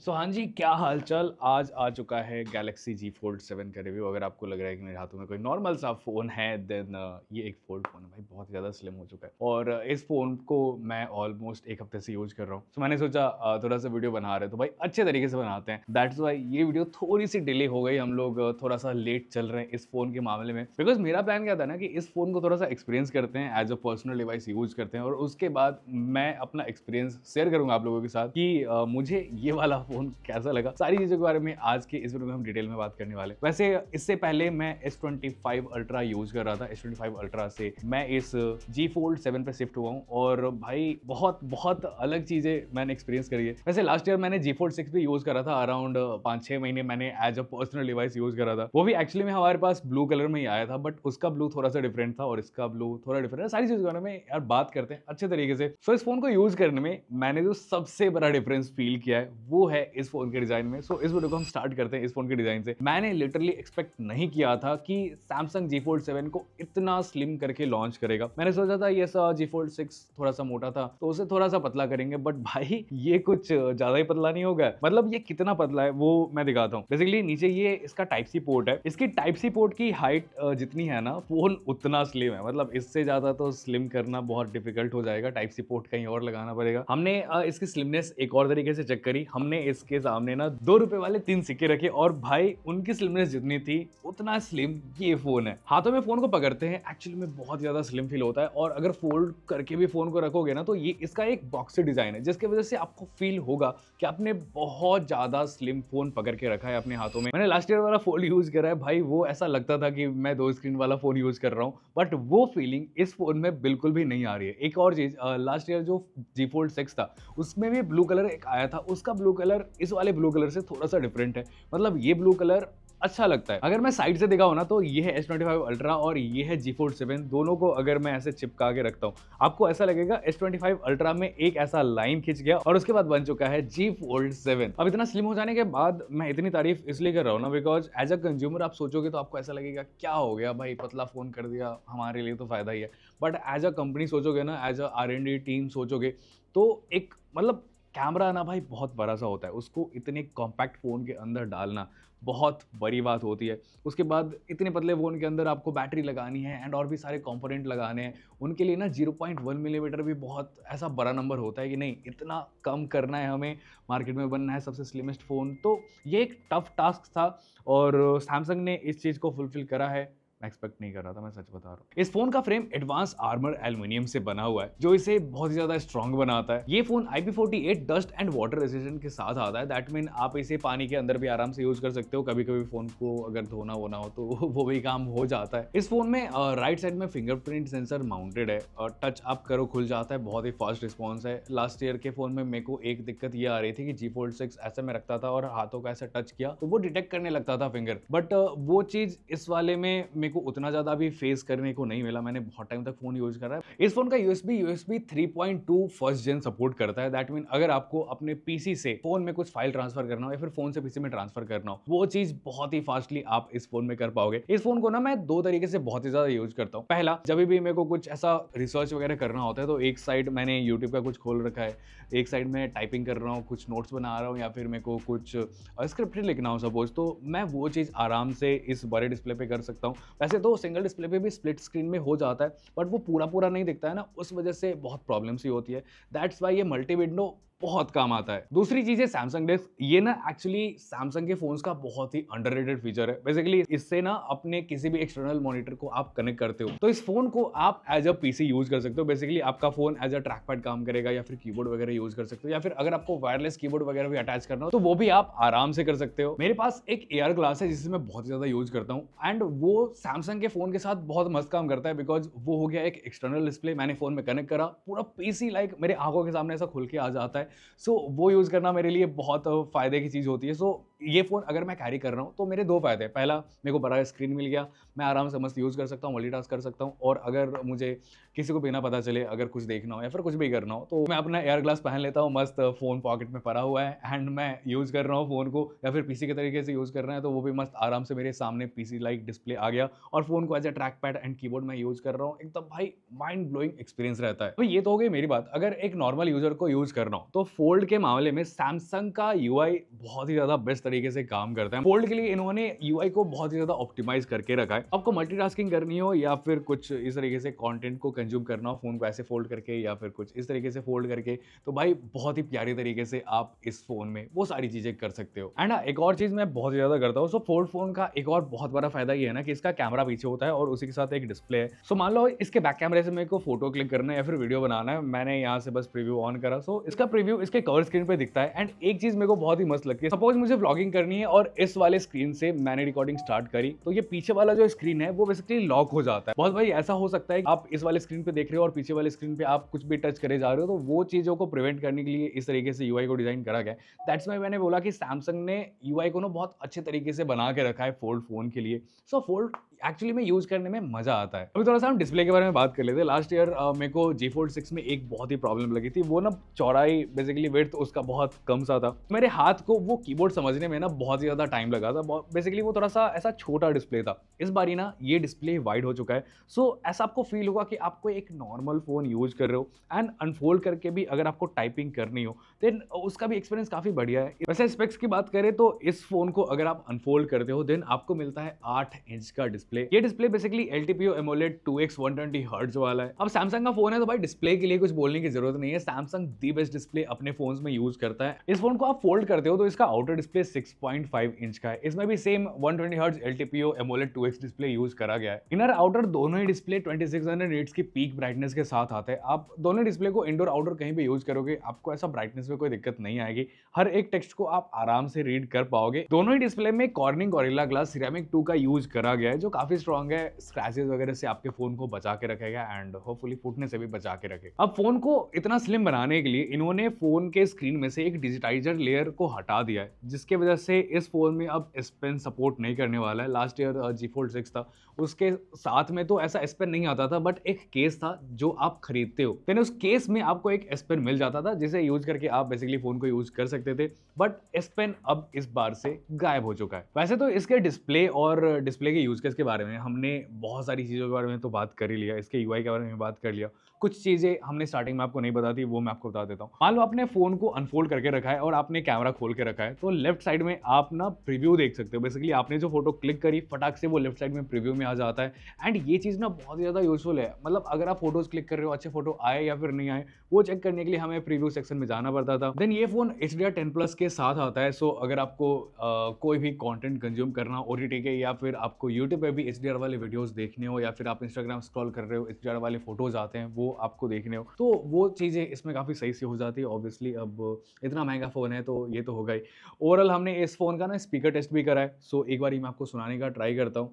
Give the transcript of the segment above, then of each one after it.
सो हाँ जी, क्या हालचाल। आज आ चुका है गैलेक्सी जी फोल्ड 7 का रिव्यू। अगर आपको लग रहा है कि मेरे हाथों में कोई नॉर्मल सा फ़ोन है देन ये एक फोल्ड फ़ोन है भाई, बहुत ज़्यादा स्लिम हो चुका है और इस फ़ोन को मैं ऑलमोस्ट 1 हफ्ते से यूज़ कर रहा हूँ। तो मैंने सोचा थोड़ा सा वीडियो बना रहे हैं तो भाई अच्छे तरीके से बनाते हैं। दैट्स वाई ये वीडियो थोड़ी सी डिले हो गई। हम लोग थोड़ा सा लेट चल रहे हैं इस फ़ोन के मामले में, बिकॉज़ मेरा प्लान क्या था ना कि इस फ़ोन को थोड़ा सा एक्सपीरियंस करते हैं, as a personal device use करते हैं और उसके बाद मैं अपना एक्सपीरियंस शेयर करूँगा आप लोगों के साथ कि मुझे ये वाला फ़ोन कैसा लगा। सारी चीज़ों के बारे में आज के इस वीडियो में हम डिटेल में बात करने वाले हैं। वैसे इससे पहले मैं S25 अल्ट्रा यूज़ कर रहा था। S25 अल्ट्रा से मैं इस G Fold 7 पे शिफ्ट हुआ हूँ और भाई बहुत बहुत अलग चीज़ें मैंने एक्सपीरियंस करी है। वैसे लास्ट ईयर मैंने G Fold 6 भी यूज़ करा था। अराउंड 5-6 महीने मैंने as a personal device use करा था। वो भी एक्चुअली में हमारे पास ब्लू कलर में ही आया था, बट उसका ब्लू थोड़ा सा डिफरेंट था और इसका ब्लू थोड़ा डिफरेंट है। सारी चीज़ों के बारे में यार बात करते हैं अच्छे तरीके से। सो इस फोन को यूज़ करने में मैंने जो सबसे बड़ा डिफरेंस फील किया है वो है इस फोन के डिजाइन में। सो इस वीडियो को हम स्टार्ट करते हैं इस फोन के डिजाइन से। मैंने लिटरली एक्सपेक्ट नहीं किया था कि Samsung G Fold 7 को इतना स्लिम करके लॉन्च करेगा। मैंने सोचा था ये G Fold 6 थोड़ा सा मोटा था तो उसे थोड़ा सा पतला करेंगे, बट भाई ये कुछ ज्यादा ही पतला नहीं होगा। मतलब ये कितना पतला है वो मैं दिखाता हूँ। बेसिकली नीचे ये इसका टाइप सी पोर्ट है। इसकी टाइप सी पोर्ट की हाइट जितनी है ना, फोन उतना स्लिम है। मतलब इससे ज्यादा तो स्लिम करना बहुत डिफिकल्ट हो जाएगा। टाइप सी पोर्ट कहीं और लगाना पड़ेगा। हमने इसकी स्लिमनेस एक और तरीके से चेक करी। हमने इसके सामने ना 2 रुपए वाले 3 सिक्के रखे और भाई उनकी स्लिमनेस जितनी थी उतना स्लिम ये फोन है। हाथों में फोन को पकड़ते हैं एक्चुअली में बहुत ज्यादा स्लिम फील होता है और अगर फोल्ड करके भी फोन को रखोगे ना तो ये इसका एक बॉक्सी डिजाइन है जिसकी वजह से आपको फील होगा कि आपने बहुत ज्यादा स्लिम फोन पकड़ के रखा है अपने हाथों में। मैंने लास्ट ईयर वाला फोल्ड यूज करा है भाई, वो ऐसा लगता था कि मैं 2 स्क्रीन वाला फोन यूज कर रहा हूँ, बट वो फीलिंग इस फोन में बिल्कुल भी नहीं आ रही है। एक और चीज, लास्ट ईयर जो G Fold 6 था उसमें भी ब्लू कलर एक आया था। उसका ब्लू कलर इस वाले ब्लू कलर से थोड़ा सा डिफरेंट है। मतलब ये ब्लू कलर अच्छा लगता है। अगर मैं साइड से दिखाऊं ना तो ये है S25 अल्ट्रा और ये है G Fold 7। दोनों को अगर मैं ऐसे चिपका के रखता हूं आपको ऐसा लगेगा S25 अल्ट्रा में एक ऐसा लाइन खिंच गया और उसके बाद बन चुका है G Fold 7। अब इतना स्लिम हो जाने के बाद मैं इतनी तारीफ इसलिए कर रहा हूं ना बिकॉज एज अ कंज्यूमर आप सोचोगे तो आपको ऐसा लगेगा क्या हो गया भाई, पतला फोन कर दिया, हमारे लिए तो फायदा ही है। बट एज अ कंपनी सोचोगे ना, एज अ R&D टीम सोचोगे तो एक मतलब कैमरा ना भाई बहुत बड़ा सा होता है, उसको इतने कॉम्पैक्ट फ़ोन के अंदर डालना बहुत बड़ी बात होती है। उसके बाद इतने पतले फ़ोन के अंदर आपको बैटरी लगानी है एंड और भी सारे कंपोनेंट लगाने हैं। उनके लिए ना 0.1 मिलीमीटर भी बहुत ऐसा बड़ा नंबर होता है कि नहीं इतना कम करना है हमें, मार्केट में बनना है सबसे स्लिमेस्ट फ़ोन। तो ये एक टफ टास्क था और सैमसंग ने इस चीज़ को फुलफिल करा है। मैं एक्सपेक्ट नहीं कर रहा था, मैं सच बता रहा हूँ। इस फोन का फ्रेम एडवांस आर्मर एल्यूमिनियम से बना हुआ है जो इसे बहुत ज्यादा स्ट्रॉन्ग बनाता है। ये phone IP48 dust and water resistant के साथ आता है। दैट मीन आप इसे पानी के अंदर भी आराम से यूज कर सकते हो। कभी कभी फोन को अगर धोना वोना हो तो वो भी काम हो जाता है। इस फोन में राइट साइड में फिंगरप्रिंट सेंसर माउंटेड है और टच आप करो खुल जाता है। बहुत ही फास्ट रिस्पॉन्स है। लास्ट ईयर के फोन में मेरे को एक दिक्कत ये आ रही थी कि G Fold 6 ऐसे में रखता था और हाथों का ऐसे टच किया तो वो डिटेक्ट करने लगता था फिंगर, बट वो चीज इस वाले में मेरे को उतना ज्यादा भी फेस करने को नहीं मिला। मैंने बहुत टाइम तक फोन यूज कर रहा है। इस फोन का USB 3.2 फर्स्ट जेन सपोर्ट करता है। दैट मीन अगर आपको अपने पीसी से फोन में कुछ फाइल ट्रांसफर करना हो या फिर फोन से पीसी में ट्रांसफर करना हो वो चीज बहुत ही फास्टली आप इस फोन में कर पाओगे। इस फोन को ना मैं 2 तरीके से बहुत ही ज्यादा यूज करता हूँ। पहला, जब भी मेरे को कुछ ऐसा रिसर्च वगैरह करना होता है तो एक साइड मैंने यूट्यूब का कुछ खोल रखा है, एक साइड में टाइपिंग कर रहा हूँ, कुछ नोट्स बना रहा हूँ या फिर मेरे को कुछ स्क्रिप्ट लिखना हो सपोज, तो मैं वो चीज आराम से इस बड़े डिस्प्ले पे कर सकता हूँ। वैसे तो सिंगल डिस्प्ले पे भी स्प्लिट स्क्रीन में हो जाता है बट वो पूरा पूरा नहीं दिखता है ना, उस वजह से बहुत प्रॉब्लम्स ही होती है। दैट्स वाई ये मल्टी विंडो बहुत काम आता है। दूसरी चीज है सैमसंग डेस्क। ये ना एक्चुअली सैमसंग के फोन्स का बहुत ही अंडररेटेड फीचर है। बेसिकली इससे ना अपने किसी भी एक्सटर्नल मॉनिटर को आप कनेक्ट करते हो तो इस फोन को आप एज अ पीसी यूज कर सकते हो। बेसिकली आपका phone as a track pad काम करेगा या फिर कीबोर्ड वगैरह यूज कर सकते हो या फिर अगर आपको वायरलेस कीबोर्ड वगैरह भी अटैच करना हो तो वो भी आप आराम से कर सकते हो। मेरे पास एक AR ग्लास है जिसे मैं बहुत ज्यादा यूज करता हूँ एंड वो सैमसंग के फोन के साथ बहुत मस्त काम करता है बिकॉज वो हो गया एक एक्सटर्नल डिस्प्ले। मैंने फोन में कनेक्ट करा, पूरा पीसी लाइक मेरे आंखों के सामने ऐसा खुल के आ जाता है। सो वो यूज करना मेरे लिए बहुत फायदे की चीज होती है। सो ये फ़ोन अगर मैं कैरी कर रहा हूँ तो मेरे 2 फ़ायदे हैं। पहला, मेरे को बड़ा स्क्रीन मिल गया, मैं आराम से मस्त यूज़ कर सकता हूँ, मल्टीटास्क कर सकता हूँ और अगर मुझे किसी को बिना पता चले अगर कुछ देखना हो या फिर कुछ भी करना हो तो मैं अपना एयर ग्लास पहन लेता हूँ, मस्त फ़ोन पॉकेट में पड़ा हुआ है एंड मैं यूज़ कर रहा हूँ फ़ोन को या फिर पीसी के तरीके से यूज़ कर रहे हैं तो वो भी मस्त आराम से मेरे सामने पीसी लाइक डिस्प्ले आ गया और फ़ोन को as a track pad and keyboard मैं यूज़ कर रहा हूँ। एकदम भाई माइंड ब्लोइंग एक्सपीरियंस रहता है। तो ये तो हो गई मेरी बात। अगर एक नॉर्मल यूज़र को यूज़ करना हो तो फ़ोल्ड के मामले में सैमसंग का यूआई बहुत ही ज़्यादा बेस्ट तरीके से काम करता है। फ़ोल्ड के लिए इन्होंने यूआई को बहुत ही ज़्यादा ऑप्टिमाइज़ करके रखा है। आपको मल्टीटास्किंग करनी हो या फिर कुछ इस तरीके से कंटेंट को कंज्यूम करना हो फ़ोन को ऐसे फ़ोल्ड करके या फिर कुछ इस तरीके से फ़ोल्ड करके, तो भाई बहुत ही प्यारी तरीके से आप इस फ़ोन में वो सारी चीज़ें कर सकते हो। एंड हाँ, एक और चीज़ मैं बहुत ज़्यादा करता हूँ, सो फ़ोल्ड फ़ोन का एक और बहुत बड़ा फ़ायदा ये है ना कि इसका कैमरा पीछे होता है और उसी के साथ एक डिस्प्ले है। सो मान लो इसके बैक कैमरे से मेरे को फ़ोटो क्लिक करना है या फिर वीडियो बनाना है, मैंने यहाँ से बस प्रीव्यू ऑन करा, सो इसका प्रीव्यू इसके कवर स्क्रीन पे दिखता है। एंड एक चीज़ मेरे को बहुत ही मस्त लगती है, सपोज़ मुझे व्लॉगिंग करनी है और इस वाले स्क्रीन से मैंने रिकॉर्डिंग स्टार्ट करी, तो ये पीछे वाला जो स्क्रीन है वो बेसिकली लॉक हो जाता है। बहुत भाई ऐसा हो सकता है कि आप इस वाले स्क्रीन पे देख रहे हो और पीछे वाले स्क्रीन पे आप कुछ भी टच करे जा रहे हो, तो वो चीज़ों को प्रिवेंट करने के लिए इस तरीके से यूआई को डिज़ाइन करा गया है। दैट्स व्हाई मैंने बोला कि सैमसंग ने यूआई को ना बहुत अच्छे तरीके से बना के रखा है फोल्ड फ़ोन के लिए। सो फोल्ड एक्चुअली में यूज़ करने में मज़ा आता है। अभी थोड़ा-सा हम डिस्प्ले के बारे में बात कर लेते हैं। लास्ट ईयर मेरे को जी फोल्ड 6 में एक बहुत ही प्रॉब्लम लगी थी। वो ना चौड़ाई बेसिकली विड्थ उसका बहुत कम सा था। मेरे हाथ को वो कीबोर्ड समझने में ना बहुत ही ज़्यादा टाइम लगा था। बहुत बेसिकली वो थोड़ा-सा ऐसा छोटा डिस्प्ले था। इस बारी ना ये डिस्प्ले वाइड हो चुका है। सो ऐसा आपको फ़ील होगा कि आप कोई एक नॉर्मल फ़ोन यूज़ कर रहे हो एंड अनफोल्ड करके भी अगर आपको टाइपिंग करनी हो, देन उसका भी एक्सपीरियंस काफ़ी बढ़िया है। वैसे स्पेक्स की बात करें तो इस फ़ोन को अगर आप अनफोल्ड करते हो, देन आपको मिलता है 8 इंच का डिस्प्ले। ये display basically LTPO AMOLED 2x 120 hertz वाला है। अब सैमसंग का फ़ोन है तो भाई डिस्प्ले के लिए कुछ बोलने की ज़रूरत नहीं है। सैमसंग दी बेस्ट डिस्प्ले अपने फ़ोन्स में यूज़ करता है। इस फ़ोन को आप फोल्ड करते हो तो इसका आउटर डिस्प्ले 6.5 इंच का है। इसमें भी same 120 hertz LTPO AMOLED 2x display use करा गया है। इनर आउटर दोनों ही डिस्प्ले 2600 निट्स की पीक ब्राइटनेस के साथ आते हैं। आप दोनों डिस्प्ले को इंडोर आउटडोर कहीं भी यूज़ करोगे, आपको ऐसा ब्राइटनेस में कोई दिक्कत नहीं आएगी। हर एक टेक्स्ट को आप आराम से रीड कर पाओगे। दोनों ही डिस्प्ले में कॉर्निंग गोरिल्ला ग्लास सिरेमिक 2 का यूज़ करा गया है, जो काफ़ी स्ट्रॉन्ग है। स्क्रैचेस वगैरह से आपके फ़ोन को बचा के रखेगा एंड होपफुली फूटने से भी बचा के रखेगा। अब फ़ोन को इतना स्लिम बनाने के लिए इन्होंने फ़ोन के स्क्रीन में से एक डिजिटाइज़र लेयर को हटा दिया है, जिसकी वजह से इस फ़ोन में अब S Pen सपोर्ट नहीं करने वाला है। लास्ट ईयर जी फोल्ड 6 था, उसके साथ में तो ऐसा S Pen नहीं आता था, बट एक केस था जो आप खरीदते हो, देन उस केस में आपको एक S Pen मिल जाता था, जिसे यूज़ करके आप बेसिकली फ़ोन को यूज़ कर सकते थे। बट S Pen अब इस बार से गायब हो चुका है। वैसे तो इसके डिस्प्ले और डिस्प्ले के यूज़ केस के बारे में हमने बहुत सारी चीज़ों के बारे में तो बात कर ही लिया, इसके यूआई के बारे में बात कर लिया। कुछ चीज़ें हमने स्टार्टिंग में आपको नहीं बता दी, वो मैं आपको बता देता हूँ। मान लो आपने फ़ोन को अनफोल्ड करके रखा है और आपने कैमरा खोल के रखा है, तो लेफ्ट साइड में आप ना प्रीव्यू देख सकते हो। बेसिकली आपने जो फ़ोटो क्लिक करी, फटाक से वो लेफ्ट साइड में प्रीव्यू में आ जाता है एंड ये चीज़ ना बहुत ज़्यादा यूज़फुल है। मतलब अगर आप फ़ोटोज़ क्लिक कर रहे हो, अच्छे फ़ोटो आए या फिर नहीं आए, वो चेक करने के लिए हमें प्रीव्यू सेक्शन में जाना पड़ता था। देन ये फ़ोन HDR10 प्लस के साथ आता है, सो अगर आपको कोई भी कंटेंट कंज्यूम करना ओटीटी के या फिर आपको यूट्यूब पे भी HDR वाले वीडियोस देखने हो या फिर आप इंस्टाग्राम स्क्रॉल कर रहे हो, HDR वाले फोटोज आते हैं वो आपको देखने हो, तो वो चीज़ें इसमें काफ़ी सही से हो जाती है। ऑब्वियसली अब इतना महंगा फ़ोन है तो ये तो होगा ही। ओवरऑल हमने इस फ़ोन का ना स्पीकर टेस्ट भी करा है, सो एक बार मैं आपको सुनाने का ट्राई करता हूँ।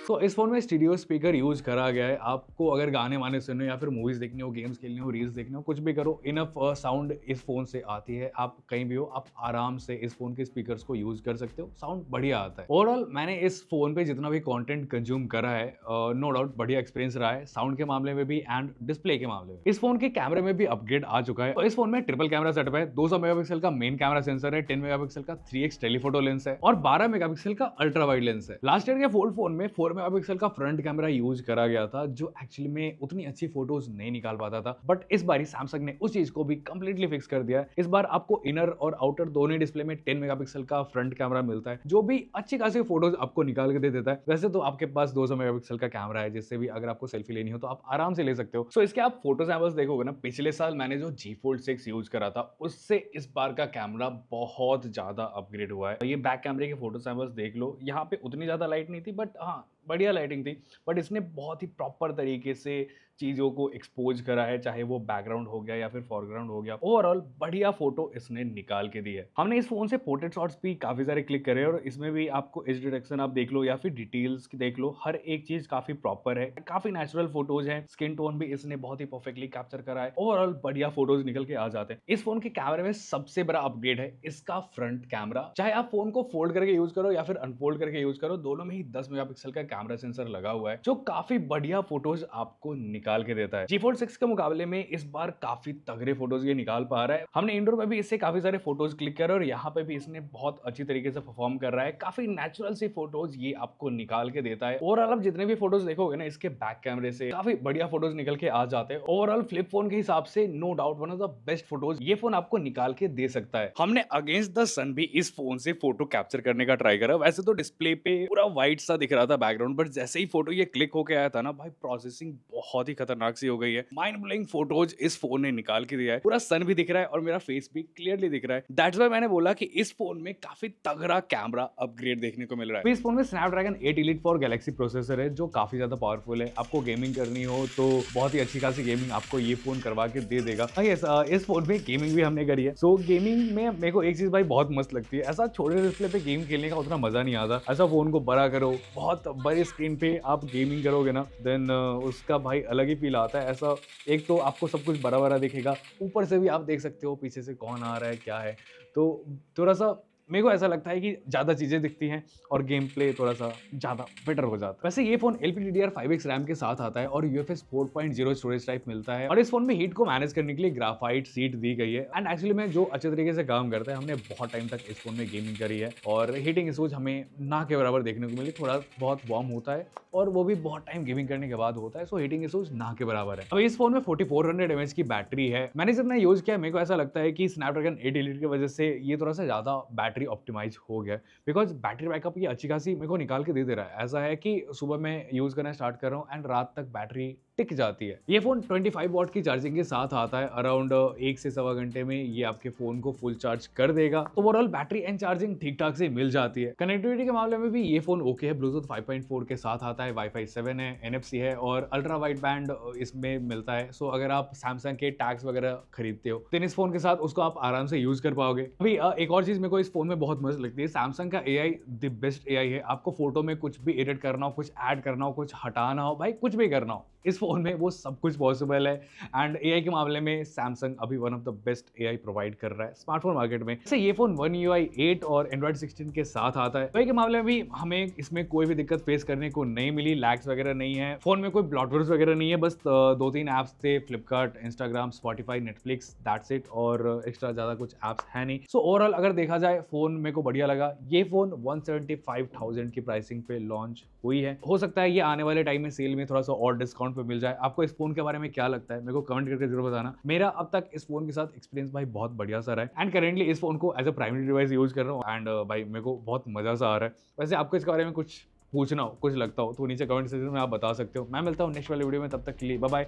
तो इस फ़ोन में स्टीरियो स्पीकर यूज़ करा गया है। आपको अगर गाने-वाने सुनने हो या फिर मूवीज़ देखनी हो, गेम्स खेलनी हो, रील्स देखनी हो, कुछ भी करो, इनफ साउंड इस फ़ोन से आती है। आप कहीं भी हो, आप आराम से इस फ़ोन के स्पीकर्स को यूज़ कर सकते हो, साउंड बढ़िया आता है। ओवरऑल मैंने इस फ़ोन पे जितना भी कंटेंट कंज़्यूम करा है, नो डाउट बढ़िया एक्सपीरियंस रहा है, साउंड के मामले में भी एंड डिस्प्ले के मामले में। इस फ़ोन के कैमरे में भी अपग्रेड आ चुका है। तो इस फ़ोन में ट्रिपल कैमरा सेटअप है, 200 मेगापिक्सल का मेन कैमरा सेंसर है, 10 मेगापिक्सल का 3x टेलीफोटो लेंस है और 12 मेगापिक्सल का अल्ट्रा वाइड लेंस है। लास्ट ईयर के फोल्ड फ़ोन में 4 मेगापिक्सल का फ्रंट कैमरा यूज करा गया था, जो एक्चुअली में उतनी अच्छी फोटोज नहीं निकाल पाता था, बट इस बार सैमसंग ने उस चीज को भी कंप्लीटली फिक्स कर दिया है। इस बार आपको इनर और आउटर दोनों डिस्प्ले में 10 मेगापिक्सल का फ्रंट कैमरा मिलता है, जो भी अच्छी खासी फोटोज आपको निकाल के दे देता है। वैसे तो आपके पास 200 मेगापिक्सल का कैमरा है, जिससे भी अगर आपको सेल्फी लेनी हो तो आप आराम से ले सकते हो। सो इसके आप फोटो सैंपल्स देखोगे ना, पिछले साल मैंने जो जी फोल्ड 6 यूज करा था, उससे इस बार का कैमरा बहुत ज्यादा अपग्रेड हुआ है। ये बैक कैमरे के फोटो सैंपल्स देख लो, यहाँ पे उतनी ज्यादा लाइट नहीं थी, बट हाँ बढ़िया लाइटिंग थी, बट इसने बहुत ही प्रॉपर तरीके से चीज़ों को एक्सपोज करा है, चाहे वो बैकग्राउंड हो गया या फिर फॉरग्राउंड हो गया। ओवरऑल बढ़िया फोटो इसने निकाल के दी है। हमने इस फोन से पोर्ट्रेट शॉट्स भी काफी सारे क्लिक करे और इसमें भी आपको एज डिटेक्शन आप देख लो या फिर डिटेल्स की देख लो, हर एक चीज काफी प्रॉपर है, काफी नेचुरल फोटोज है। स्किन टोन भी इसने बहुत ही परफेक्टली कैप्चर करा है। ओवरऑल बढ़िया फोटोज निकल के आ जाते हैं। इस फोन के कैमरे में सबसे बड़ा अपग्रेड है इसका फ्रंट कैमरा। चाहे आप फोन को फोल्ड करके यूज करो या फिर अनफोल्ड करके यूज करो, दोनों में ही 10 मेगापिक्सल का कैमरा सेंसर लगा हुआ है, जो काफी बढ़िया फोटोज आपको निकाल के देता है। G Fold 6 के मुकाबले में इस बार काफी तगड़े फोटोज ये निकाल पा रहा है। हमने इंडोर में भी इससे काफी सारे फोटोज क्लिक करे और यहाँ पे भी इसने बहुत अच्छी तरीके से परफॉर्म कर रहा है। काफी नेचुरल सी फोटोज ये आपको निकाल के देता है। ओवरऑल आप जितने भी फोटोज देखोगे ना इसके बैक कैमरे से, काफी बढ़िया फोटोज निकल के आ जाते हैं। ओवरऑल फ्लिप फोन के हिसाब से no doubt one of the best photos ये फोन आपको निकाल के दे सकता है। हमने अगेंस्ट द सन भी इस फोन से फोटो कैप्चर करने का ट्राई करा। वैसे तो डिस्प्ले पे पूरा व्हाइट सा दिख रहा था बैकग्राउंड, बट जैसे ही फोटो ये क्लिक होके आया था ना भाई, प्रोसेसिंग बहुत ही खतरनाक सी हो गई है। माइंड ब्लोइंग फोटोज इस फोन ने निकाल के दिया है। पूरा सन भी दिख रहा है और मेरा फेस भी क्लियरली दिख रहा है। दैट्स व्हाई मैंने बोला कि इस फोन में काफी तगड़ा कैमरा अपग्रेड देखने को मिल रहा है। इस फोन में Snapdragon 8 Elite for Galaxy processor है, जो काफी ज्यादा पावरफुल है। आपको गेमिंग करनी हो तो बहुत ही अच्छी खासी गेमिंग आपको ये फोन करवा के दे देगा। इस फोन में गेमिंग भी हमने करी है। सो गेमिंग में मेरे को एक चीज भाई बहुत मस्त लगती है, ऐसा छोटे डिस्प्ले पे गेम खेलने का उतना मजा नहीं आता। ऐसा फोन को बड़ा करो, बहुत बड़े स्क्रीन पे आप गेमिंग करोगे ना, देन उसका भाई अलग ही फील आता है। ऐसा एक तो आपको सब कुछ बड़ा बड़ा दिखेगा, ऊपर से भी आप देख सकते हो पीछे से कौन आ रहा है क्या है, तो थोड़ा सा मेरे को ऐसा लगता है कि ज़्यादा चीज़ें दिखती हैं और गेम प्ले थोड़ा सा ज़्यादा बेटर हो जाता है। वैसे ये फोन LPDDR5X रैम के साथ आता है और UFS 4.0 स्टोरेज टाइप मिलता है और इस फोन में हीट को मैनेज करने के लिए ग्राफाइट सीट दी गई है। एंड एक्चुअली में जो अच्छे तरीके से काम करता है, हमने बहुत टाइम तक इस फोन में गेमिंग करी है और हीटिंग इशूज हमें ना के बराबर देखने को मिली। थोड़ा बहुत वार्म होता है और वो भी बहुत टाइम गेमिंग करने के बाद होता है, सो हीटिंग इशूज ना के बराबर है। अब इस फोन में 4400 mAh की बैटरी है। मैंने जितना यूज किया मेरे को ऐसा लगता है कि स्नैपड्रैगन 8 Elite की वजह से ये थोड़ा सा ज्यादा बैटरी ऑप्टिमाइज हो गया, बिकॉज बैटरी बैकअप ये अच्छी खासी मेरे को निकाल के दे रहा है। ऐसा है कि सुबह मैं यूज करना स्टार्ट कर रहा हूँ एंड रात तक बैटरी टिक जाती है। ये फोन 25 वॉट की चार्जिंग के साथ आता है। अराउंड 1 से सवा घंटे में ये आपके फोन को फुल चार्ज कर देगा। ओवरऑल बैटरी एंड चार्जिंग ठीक ठाक से मिल जाती है। कनेक्टिविटी के मामले में भी ये फोन ओके है। ब्लूटूथ 5.4 के साथ आता है, वाईफाई 7 है, NFC है और अल्ट्रा वाइड बैंड इसमें मिलता है। सो अगर आप सैमसंग के टैग्स वगैरह खरीदते हो तो इस फोन के साथ उसको आप आराम से यूज कर पाओगे। अभी एक और चीज मेरे को इस फोन में बहुत मस्त लगती है, सैमसंग का AI द बेस्ट AI है। आपको फोटो में कुछ भी एडिट करना हो, कुछ ऐड करना हो, कुछ हटाना हो, भाई कुछ भी करना हो, इस फोन में वो सब कुछ पॉसिबल है। एंड AI के मामले में सैमसंग अभी one of the best AI provide कर रहा है स्मार्टफोन मार्केट में। जैसे ये फोन One UI 8 और Android 16 के साथ आता है। AI के मामले में भी हमें इसमें कोई भी दिक्कत फेस करने को नहीं मिली, लैग्स वगैरह नहीं है। फोन में कोई ब्लॉटवेयर्स वगैरह नहीं है, बस 2-3 ऐप्स थे, Flipkart, Instagram, Spotify, Netflix, that's it, और एक्स्ट्रा ज्यादा कुछ ऐप्स है नहीं। सो ओवरऑल अगर देखा जाए फोन मेरे को बढ़िया लगा। ये फोन 175,000 की प्राइसिंग पे लॉन्च हुई है। हो सकता है ये आने वाले टाइम में सेल में थोड़ा सा और डिस्काउंट पे मिल जाए। आपको इस फोन के बारे में क्या लगता है मेरे को कमेंट करके जरूर बताना। मेरा अब तक इस फोन के साथ एक्सपीरियंस भाई बहुत बढ़िया सा रहा है एंड करेंटली इस फोन को as a primary device use कर रहा हूँ एंड भाई मेरे को बहुत मजा सा आ रहा है। वैसे आपको इसके बारे में कुछ पूछना हो, कुछ लगता हो तो नीचे कमेंट सेक्शन में आप बता सकते हो। मैं मिलता हूँ नेक्स्ट वाले वीडियो में, तब तक के लिए बाय बाय।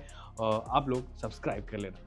आप लोग सब्सक्राइब कर लेना।